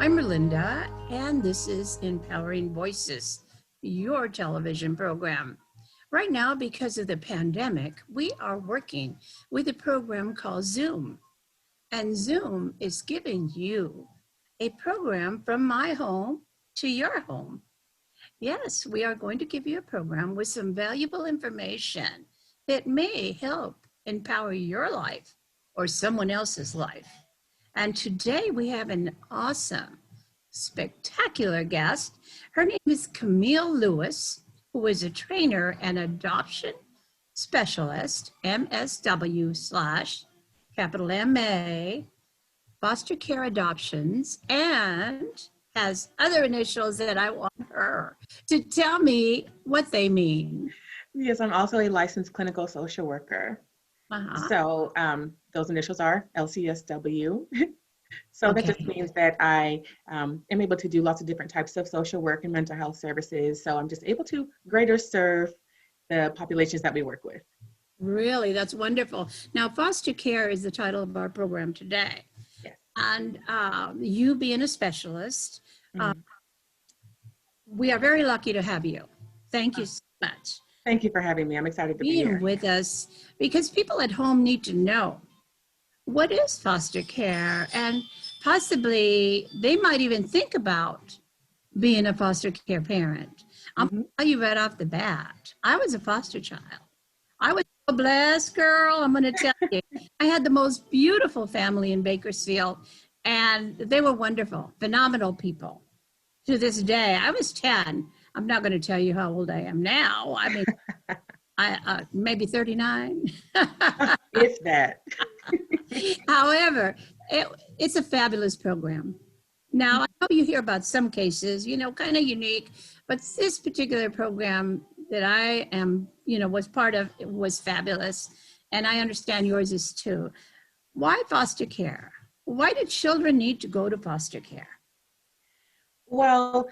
I'm Erlinda, and this is Empowering Voices, your television program. Right now, because of the pandemic, we are working with a program called Zoom. And Zoom is giving you a program from my home to your home. Yes, we are going to give you a program with some valuable information that may help empower your life or someone else's life. And today we have an awesome, spectacular guest. Her name is Camille Lewis, who is a trainer and adoption specialist, MSW slash capital MA, foster care adoptions, and has other initials that I want her to tell me what they mean. Yes, I'm also a licensed clinical social worker. So those initials are LCSW. So that just means that I am able to do lots of different types of social work and mental health services. So I'm just able to greater serve the populations that we work with. Really, that's wonderful. Now, foster care is the title of our program today. Yes. And you being a specialist, we are very lucky to have you. Thank you so much. Thank you for having me. I'm excited to be here. Being with us, because people at home need to know, what is foster care? And possibly they might even think about being a foster care parent. I'm going to tell you right off the bat, I was a foster child. I was a blessed girl, I'm going to tell you. I had the most beautiful family in Bakersfield, and they were wonderful, phenomenal people. To this day, I was 10. I'm not going to tell you how old I am now. I mean, I maybe 39. If that. However, it's a fabulous program. Now, I know you hear about some cases, kind of unique, but this particular program that I am, was part of, it was fabulous. And I understand yours is too. Why foster care? Why do children need to go to foster care? Well,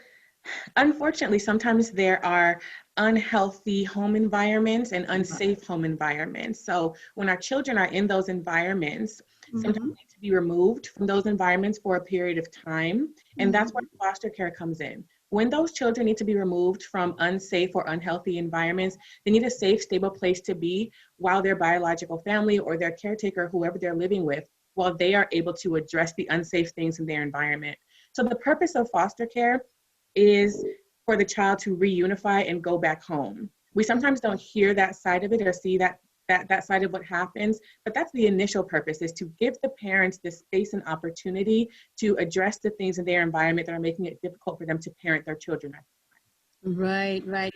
unfortunately, sometimes there are unhealthy home environments and unsafe home environments. So when our children are in those environments, sometimes they need to be removed from those environments for a period of time. And that's where foster care comes in. When those children need to be removed from unsafe or unhealthy environments, they need a safe, stable place to be while their biological family or their caretaker, whoever they're living with, while they are able to address the unsafe things in their environment. So the purpose of foster care is for the child to reunify and go back home. We sometimes don't hear that side of it or see that side of what happens, but that's the initial purpose, is to give the parents the space and opportunity to address the things in their environment that are making it difficult for them to parent their children. Right.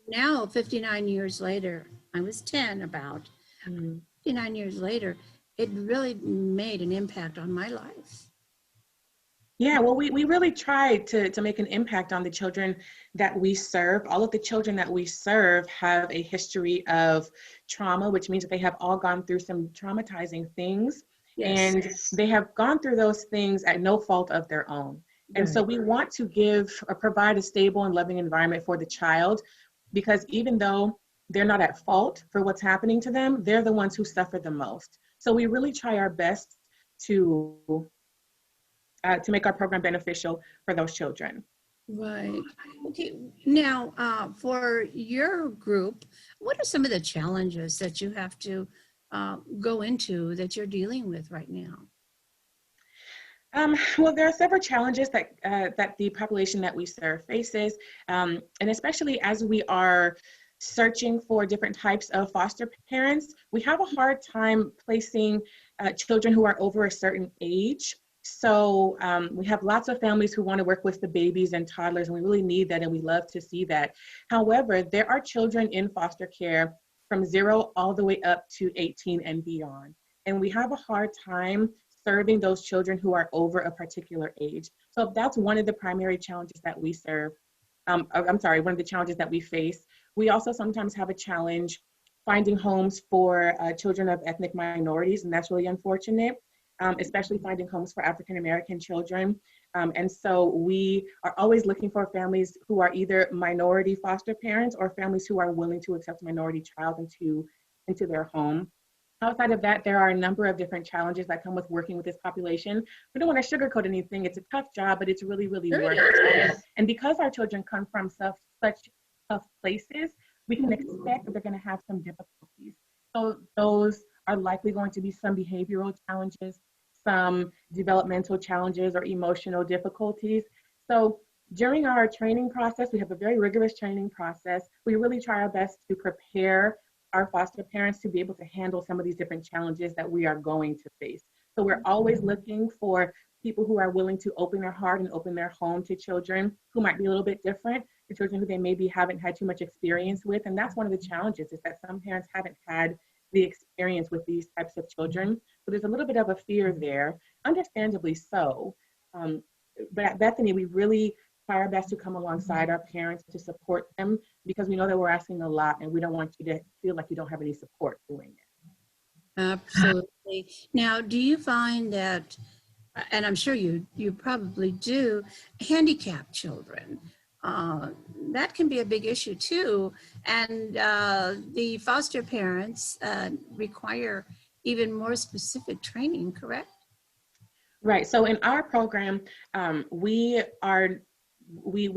Now, 59 years later, I was 10 about, 59 years later, it really made an impact on my life. Yeah, well, we really try to make an impact on the children that we serve. All of the children that we serve have a history of trauma, which means that they have all gone through some traumatizing things. Yes. And they have gone through those things at no fault of their own. And so we want to give or provide a stable and loving environment for the child, because even though they're not at fault for what's happening to them, they're the ones who suffer the most. So we really try our best to make our program beneficial for those children. Right. Okay. Now, for your group, what are some of the challenges that you have to go into that you're dealing with right now? Well, there are several challenges that the population that we serve faces, and especially as we are searching for different types of foster parents, we have a hard time placing children who are over a certain age. So we have lots of families who want to work with the babies and toddlers, and we really need that, and we love to see that. However, there are children in foster care from 0 all the way up to 18 and beyond. And we have a hard time serving those children who are over a particular age. So that's one of the primary challenges that we serve. One of the challenges that we face. We also sometimes have a challenge finding homes for children of ethnic minorities, and that's really unfortunate. Especially finding homes for African-American children. And so we are always looking for families who are either minority foster parents or families who are willing to accept a minority child into their home. Outside of that, there are a number of different challenges that come with working with this population. We don't want to sugarcoat anything. It's a tough job, but it's really, really Sure worth it it. is. And because our children come from such tough places, we can expect that they're going to have some difficulties. So those are likely going to be some behavioral challenges, some developmental challenges or emotional difficulties. So during our training process, we have a very rigorous training process. We really try our best to prepare our foster parents to be able to handle some of these different challenges that we are going to face. So we're always looking for people who are willing to open their heart and open their home to children who might be a little bit different, to children who they maybe haven't had too much experience with. And that's one of the challenges, is that some parents haven't had the experience with these types of children. So there's a little bit of a fear there, understandably so. But at Bethany, we really try our best to come alongside our parents to support them, because we know that we're asking a lot and we don't want you to feel like you don't have any support doing it. Absolutely. Now, do you find that, and I'm sure you probably do, handicapped children, that can be a big issue too, and the foster parents require even more specific training, correct? Right. So in our program, we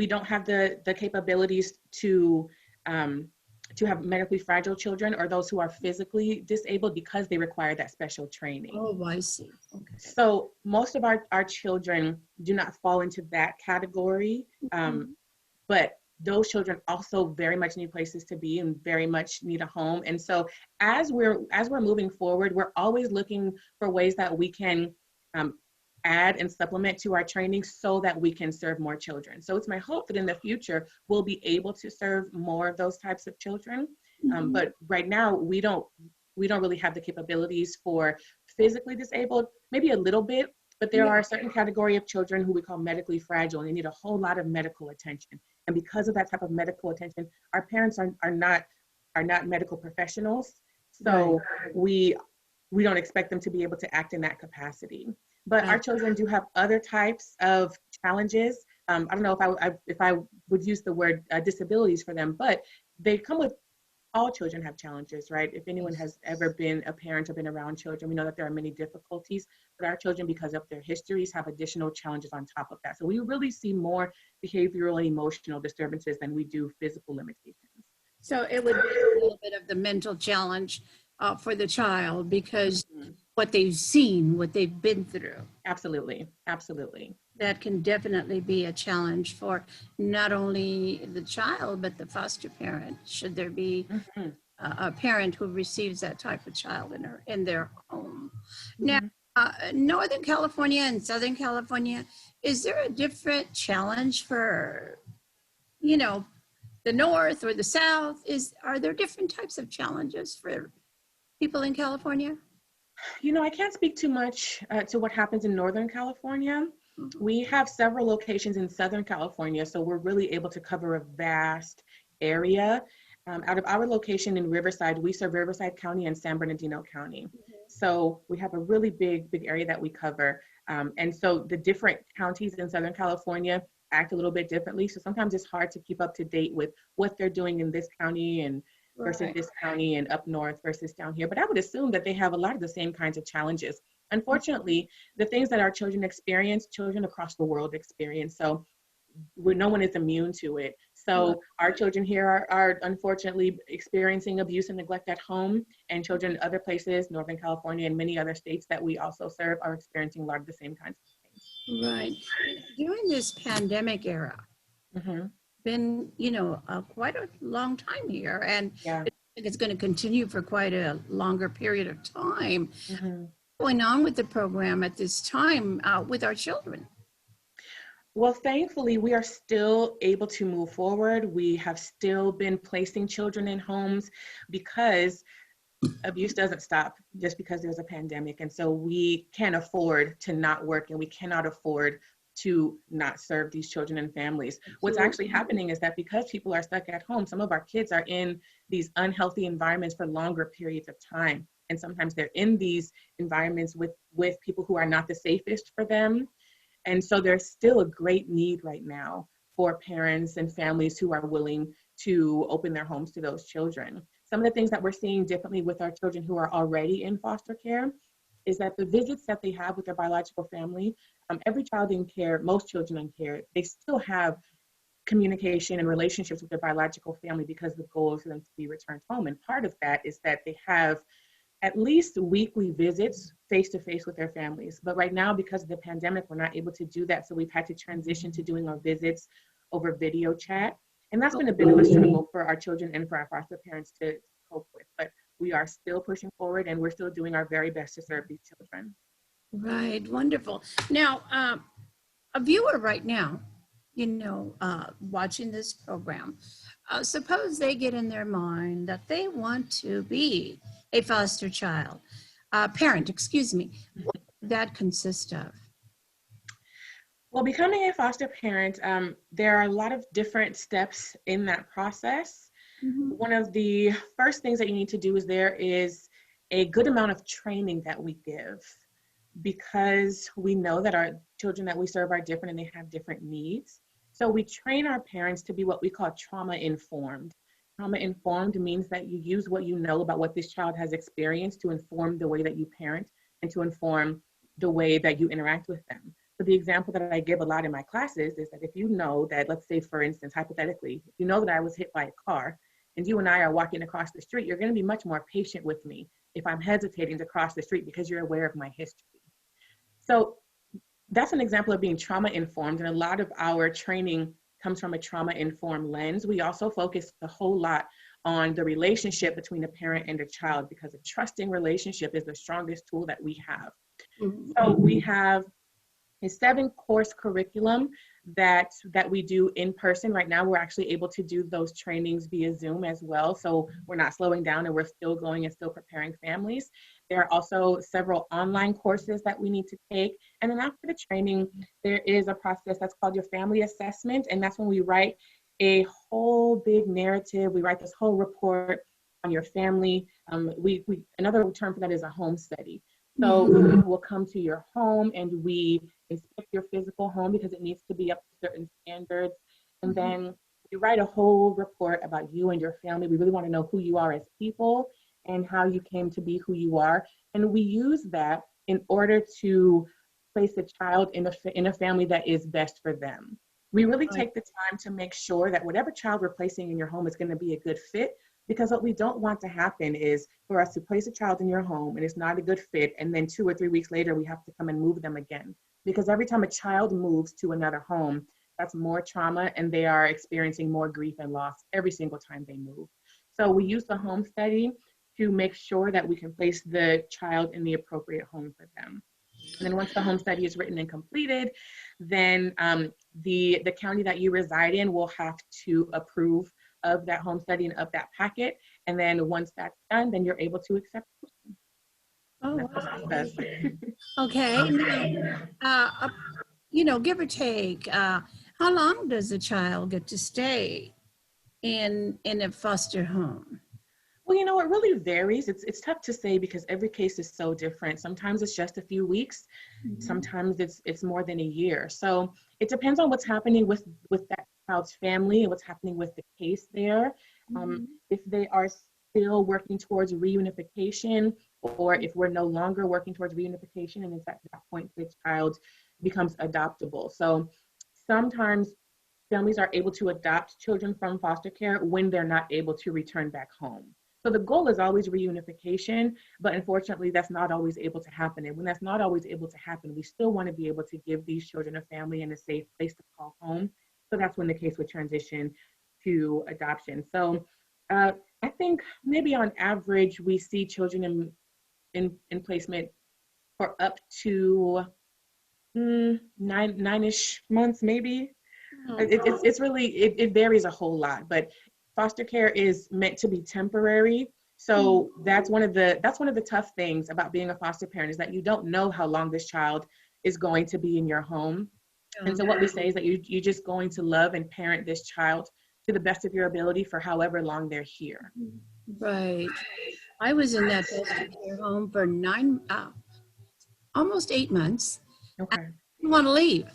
don't have the capabilities to have medically fragile children or those who are physically disabled, because they require that special training. Oh, I see. Okay. So most of our children do not fall into that category, but those children also very much need places to be and very much need a home. And so as we're moving forward, we're always looking for ways that we can add and supplement to our training so that we can serve more children. So it's my hope that in the future, we'll be able to serve more of those types of children. But right now, we don't really have the capabilities for physically disabled, maybe a little bit, but there are a certain category of children who we call medically fragile, and they need a whole lot of medical attention. And because of that type of medical attention, our parents are not medical professionals. So we don't expect them to be able to act in that capacity. But our children do have other types of challenges. I don't know if I would use the word disabilities for them, but they come with, all children have challenges, right? If anyone has ever been a parent or been around children, we know that there are many difficulties, but our children, because of their histories, have additional challenges on top of that. So we really see more behavioral and emotional disturbances than we do physical limitations. So it would be a little bit of the mental challenge for the child, because what they've seen, what they've been through. Absolutely, absolutely. That can definitely be a challenge for not only the child, but the foster parent, should there be a parent who receives that type of child in their home. Now, Northern California and Southern California, is there a different challenge for, the North or the South? Are there different types of challenges for people in California? I can't speak too much to what happens in Northern California. We have several locations in Southern California, so we're really able to cover a vast area. Out of our location in Riverside, we serve Riverside County and San Bernardino County. So we have a really big area that we cover. And so the different counties in Southern California act a little bit differently. So sometimes it's hard to keep up to date with what they're doing in this county and versus this county, and up north versus down here. But I would assume that they have a lot of the same kinds of challenges. Unfortunately, the things that our children experience, children across the world experience. So no one is immune to it. So our children here are unfortunately experiencing abuse and neglect at home, and children in other places, Northern California and many other states that we also serve, are experiencing a lot of the same kinds of things. Right. During this pandemic era, been, quite a long time here, and it's going to continue for quite a longer period of time. What's going on with the program at this time with our children? Well, thankfully, we are still able to move forward. We have still been placing children in homes, because abuse doesn't stop just because there's a pandemic. And so we can't afford to not work, and we cannot afford to not serve these children and families. What's actually happening is that because people are stuck at home, some of our kids are in these unhealthy environments for longer periods of time. And sometimes they're in these environments with people who are not the safest for them. And so there's still a great need right now for parents and families who are willing to open their homes to those children. some of the things that we're seeing differently with our children who are already in foster care is that the visits that they have with their biological family, every child in care, most children in care, they still have communication and relationships with their biological family because the goal is for them to be returned home. And part of that is that they have at least weekly visits face-to-face with their families. But right now, because of the pandemic, we're not able to do that. So we've had to transition to doing our visits over video chat. And that's been a bit of a struggle for our children and for our foster parents to cope with. But we are still pushing forward and we're still doing our very best to serve these children. Right, wonderful. Now, a viewer right now, watching this program, suppose they get in their mind that they want to be a foster parent, excuse me. What would that consist of? Well, becoming a foster parent, there are a lot of different steps in that process. Mm-hmm. One of the first things that you need to do is there is a good amount of training that we give, because we know that our children that we serve are different and they have different needs. So we train our parents to be what we call trauma-informed. Trauma-informed means that you use what you know about what this child has experienced to inform the way that you parent and to inform the way that you interact with them. So the example that I give a lot in my classes is that if you know that, let's say for instance, hypothetically, if you know that I was hit by a car and you and I are walking across the street, you're going to be much more patient with me if I'm hesitating to cross the street because you're aware of my history. So that's an example of being trauma-informed, and a lot of our training comes from a trauma-informed lens. We also focus a whole lot on the relationship between a parent and a child, because a trusting relationship is the strongest tool that we have. Mm-hmm. So we have a 7-course curriculum that we do in person. Right now, we're actually able to do those trainings via Zoom as well. So we're not slowing down and we're still going and still preparing families. There are also several online courses that we need to take. And then after the training, there is a process that's called your family assessment. And that's when we write a whole big narrative. We write this whole report on your family. Another term for that is a home study. So we'll come to your home and we inspect your physical home because it needs to be up to certain standards. And then we write a whole report about you and your family. We really want to know who you are as people and how you came to be who you are. And we use that in order to place a child in a family that is best for them. We really take the time to make sure that whatever child we're placing in your home is going to be a good fit. Because what we don't want to happen is for us to place a child in your home and it's not a good fit, and then 2 or 3 weeks later we have to come and move them again. Because every time a child moves to another home, that's more trauma and they are experiencing more grief and loss every single time they move. So we use the home study to make sure that we can place the child in the appropriate home for them. And then once the home study is written and completed, then the county that you reside in will have to approve of that home study and of that packet. And then once that's done, then you're able to accept. Oh, wow. Okay. Give or take, how long does a child get to stay in a foster home? Well, it really varies. It's tough to say because every case is so different. Sometimes it's just a few weeks. Mm-hmm. Sometimes it's more than a year. So it depends on what's happening with that child's family and what's happening with the case there. Mm-hmm. If they are still working towards reunification, or if we're no longer working towards reunification, and it's at that point the child becomes adoptable. So sometimes families are able to adopt children from foster care when they're not able to return back home. So the goal is always reunification, but unfortunately that's not always able to happen. And when that's not always able to happen, we still want to be able to give these children a family and a safe place to call home. So that's when the case would transition to adoption. So I think maybe on average, we see children in placement for up to 9-ish months, maybe. It's really, it varies a whole lot, but foster care is meant to be temporary. So that's one of the tough things about being a foster parent, is that you don't know how long this child is going to be in your home. And so what we say is that you're just going to love and parent this child to the best of your ability for however long they're here. Right. I was in that foster care home for almost 8 months. Okay. I didn't want to leave.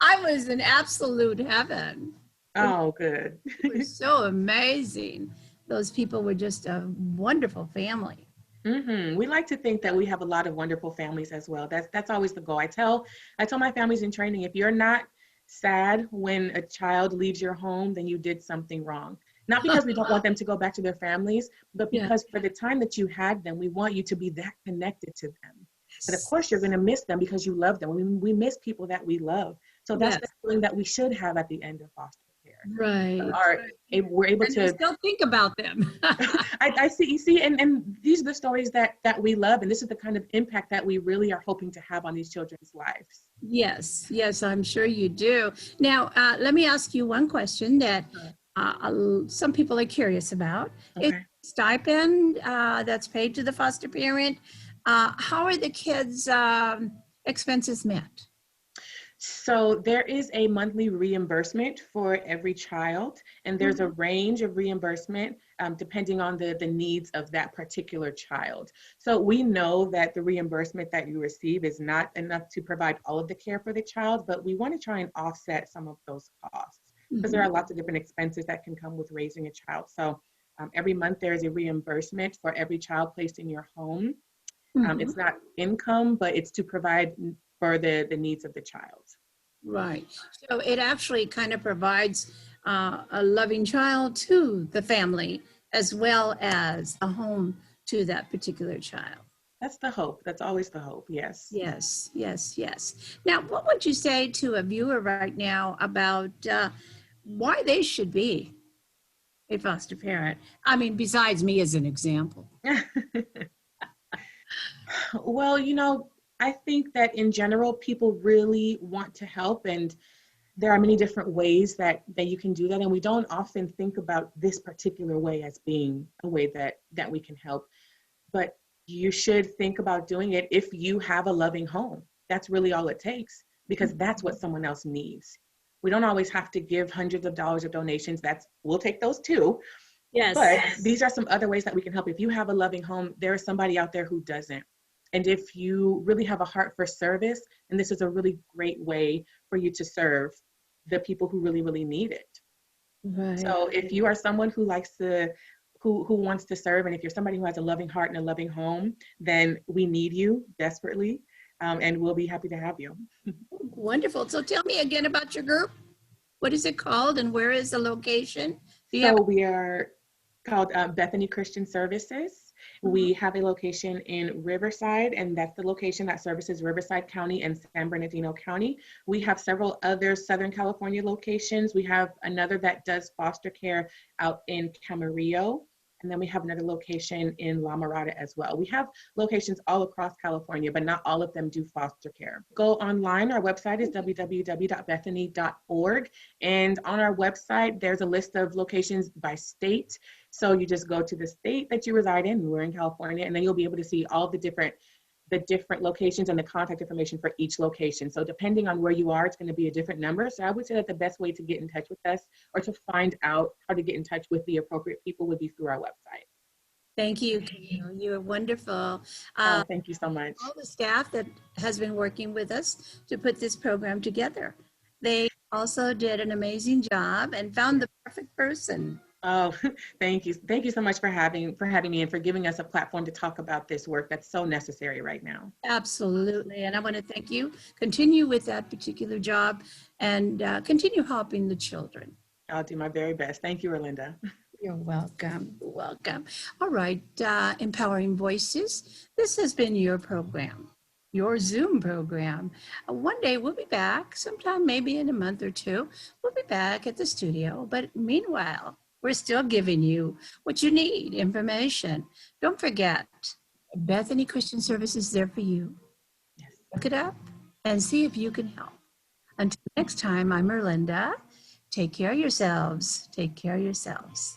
I was in absolute heaven. Oh, good. It was so amazing. those people were just a wonderful family. We like to think that we have a lot of wonderful families as well. That's always the goal. I tell my families in training, if you're not sad when a child leaves your home, then you did something wrong. Not because we don't want them to go back to their families, but Yeah. because for the time that you had them, we want you to be that connected to them. But of Yes. course, you're going to miss them because you love them. We miss people that we love. So that's Yes. the feeling that we should have at the end of foster care. Right. We're able And to you still think about them. I see, you see, and these are the stories that we love, and this is the kind of impact that we really are hoping to have on these children's lives. Yes, yes, I'm sure you do. Now, let me ask you one question that some people are curious about. Is Okay. stipend that's paid to the foster parent, how are the kids' expenses met? So there is a monthly reimbursement for every child, and there's a range of reimbursement depending on the needs of that particular child. So we know that the reimbursement that you receive is not enough to provide all of the care for the child, but we want to try and offset some of those costs because there are lots of different expenses that can come with raising a child. So every month there is a reimbursement for every child placed in your home. It's not income, but it's to provide for the needs of the child. Right. So it actually kind of provides a loving child to the family as well as a home to that particular child. That's the hope. That's always the hope. Yes. Yes, yes, yes. Now, what would you say to a viewer right now about why they should be a foster parent? I mean, besides me as an example. Well, I think that in general, people really want to help, and there are many different ways that you can do that. And we don't often think about this particular way as being a way that we can help. But you should think about doing it if you have a loving home. That's really all it takes, because that's what someone else needs. We don't always have to give hundreds of dollars of donations. We'll take those too. Yes. But these are some other ways that we can help. If you have a loving home, there is somebody out there who doesn't. And if you really have a heart for service, and this is a really great way for you to serve the people who really, really need it. Right. So if you are someone who likes to, who wants to serve, and if you're somebody who has a loving heart and a loving home, then we need you desperately, and we'll be happy to have you. Wonderful. So tell me again about your group. What is it called and where is the location? We are called Bethany Christian Services. We have a location in Riverside, and that's the location that services Riverside County and San Bernardino County. We have several other Southern California locations. We have another that does foster care out in Camarillo, and then we have another location in La Mirada as well. We have locations all across California, but not all of them do foster care. Go online. Our website is www.bethany.org. And on our website, there's a list of locations by state. So you just go to the state that you reside in. We're in California, and then you'll be able to see all the different locations and the contact information for each location. So depending on where you are, it's going to be a different number. So I would say that the best way to get in touch with us or to find out how to get in touch with the appropriate people would be through our website. Thank you, Camille. You're wonderful. Thank you so much. All the staff that has been working with us to put this program together. They also did an amazing job and found the perfect person. Oh, thank you. Thank you so much for having me and for giving us a platform to talk about this work that's so necessary right now. Absolutely. And I want to thank you. Continue with that particular job and continue helping the children. I'll do my very best. Thank you, Erlinda. You're welcome. You're welcome. All right. Empowering Voices. This has been your program, your Zoom program. One day we'll be back, sometime maybe in a month or two. We'll be back at the studio. But meanwhile, we're still giving you what you need, information. Don't forget, Bethany Christian Services is there for you. Yes. Look it up and see if you can help. Until next time, I'm Erlinda. Take care of yourselves. Take care of yourselves.